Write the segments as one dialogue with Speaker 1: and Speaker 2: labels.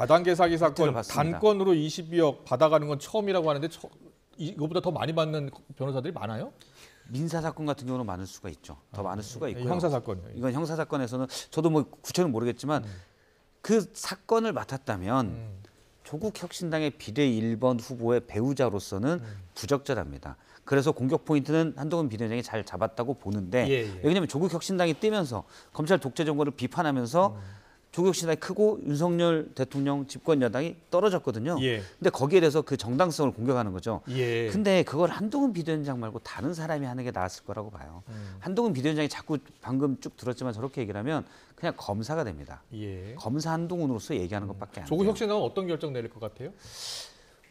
Speaker 1: 다단계 사기 사건
Speaker 2: 봤습니다.
Speaker 1: 단건으로 22억 받아가는 건 처음이라고 하는데 이거보다 더 많이 받는 변호사들이 많아요?
Speaker 2: 민사 사건 같은 경우는 많을 수가 있죠. 더 많을 수가 있고요.
Speaker 1: 형사 사건이요.
Speaker 2: 이건 형사 사건에서는 저도 뭐 구체는 모르겠지만 그 사건을 맡았다면 조국 혁신당의 비례 1번 후보의 배우자로서는 부적절합니다. 그래서 공격 포인트는 한동훈 비대위원장이 잘 잡았다고 보는데 왜냐하면 조국 혁신당이 뜨면서 검찰 독재 정권을 비판하면서 조국 혁신당이 크고 윤석열 대통령 집권 여당이 떨어졌거든요. 근데 거기에 대해서 그 정당성을 공격하는 거죠. 근데 그걸 한동훈 비대위원장 말고 다른 사람이 하는 게 나았을 거라고 봐요. 한동훈 비대위원장이 자꾸 방금 쭉 들었지만 저렇게 얘기를 하면 그냥 검사가 됩니다. 검사 한동훈으로서 얘기하는 것밖에 안 돼요.
Speaker 1: 조국 혁신당은 어떤 결정 내릴 것 같아요?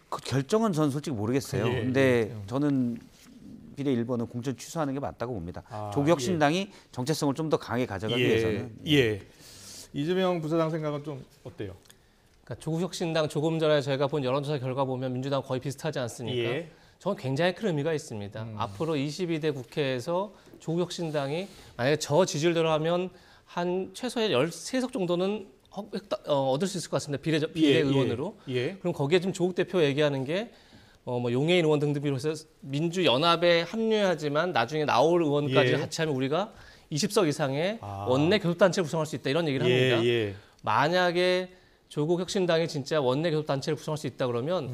Speaker 2: 그 결정은 저는 솔직히 모르겠어요. 근데 저는 비례 1번은 공천 취소하는 게 맞다고 봅니다. 조국 혁신당이 정체성을 좀 더 강하게 가져가기 위해서는.
Speaker 1: 이재명 부사장 생각은 좀 어때요?
Speaker 3: 그러니까 조국 혁신당 조금 전에 저희가 본 여론조사 결과 보면 민주당 거의 비슷하지 않습니까? 저는 굉장히 큰 의미가 있습니다. 앞으로 22대 국회에서 조국 혁신당이 만약에 저 지지율대로 하면 한 최소의 13석 정도는 얻을 수 있을 것 같습니다. 비례 의원으로. 그럼 거기에 지금 조국 대표 얘기하는 게 뭐 용해인 의원 등등 비롯해서 민주연합에 합류하지만 나중에 나올 의원까지 같이 하면 우리가 20석 이상의 원내 교섭단체를 구성할 수 있다 이런 얘기를 합니다. 만약에 조국 혁신당이 진짜 원내 교섭단체를 구성할 수 있다 그러면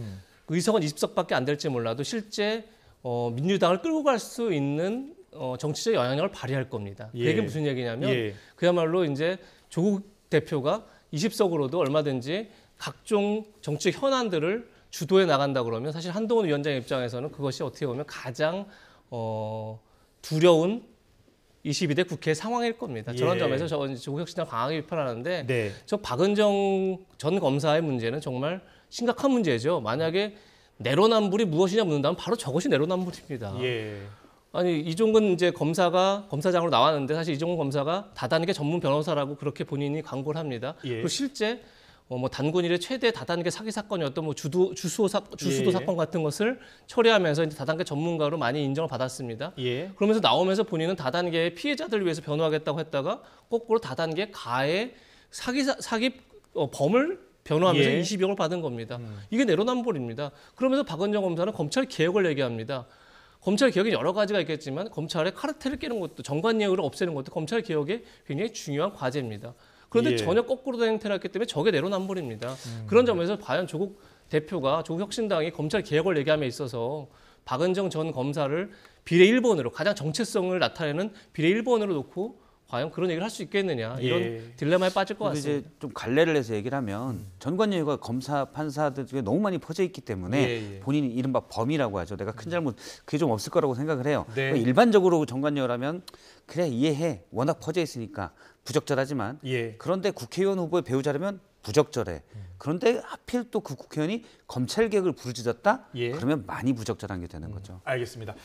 Speaker 3: 의석은 20석밖에 안 될지 몰라도 실제 민주당을 끌고 갈 수 있는 정치적 영향력을 발휘할 겁니다. 그게 무슨 얘기냐면 그야말로 이제 조국 대표가 20석으로도 얼마든지 각종 정치적 현안들을 주도해 나간다 그러면 사실 한동훈 위원장 입장에서는 그것이 어떻게 보면 가장 두려운 22대 국회 상황일 겁니다. 저런 점에서 저는 조국 혁신당 강하게 비판하는데 저 박은정 전 검사의 문제는 정말 심각한 문제죠. 만약에 내로남불이 무엇이냐 묻는다면 바로 저것이 내로남불입니다. 아니 이종근 이제 검사장으로 나왔는데 사실 이종근 검사가 다단계 전문 변호사라고 그렇게 본인이 광고를 합니다. 그리고 실제 뭐 단군 이래 최대 다단계 사기 사건이었던 뭐 주수도 사건 같은 것을 처리하면서 이제 다단계 전문가로 많이 인정을 받았습니다. 그러면서 나오면서 본인은 다단계의 피해자들을 위해서 변호하겠다고 했다가 거꾸로 다단계 가해 사기 범을 변호하면서 20억을 받은 겁니다. 이게 내로남불입니다. 그러면서 박은정 검사는 검찰 개혁을 얘기합니다. 검찰 개혁이 여러 가지가 있겠지만 검찰의 카르텔을 깨는 것도 정관예우를 없애는 것도 검찰 개혁의 굉장히 중요한 과제입니다. 그런데 전혀 거꾸로 된 행태를 했기 때문에 저게 내로남불입니다. 그런 점에서 과연 조국 대표가 조국 혁신당이 검찰 개혁을 얘기함에 있어서 박은정 전 검사를 비례 1번으로 가장 정체성을 나타내는 비례 1번으로 놓고 과연 그런 얘기를 할 수 있겠느냐 이런 딜레마에 빠질 것 같습니다.
Speaker 2: 이제 좀 갈래를 해서 얘기를 하면 전관예우가 검사 판사들 중에 너무 많이 퍼져 있기 때문에 본인이 이른바 범이라고 하죠. 내가 큰 잘못 그게 좀 없을 거라고 생각을 해요. 일반적으로 전관예우라면 그래 이해해 워낙 퍼져 있으니까 부적절하지만 그런데 국회의원 후보의 배우자라면 부적절해. 그런데 하필 또 그 국회의원이 검찰 개혁을 부르짖었다? 그러면 많이 부적절한 게 되는 거죠.
Speaker 1: 알겠습니다.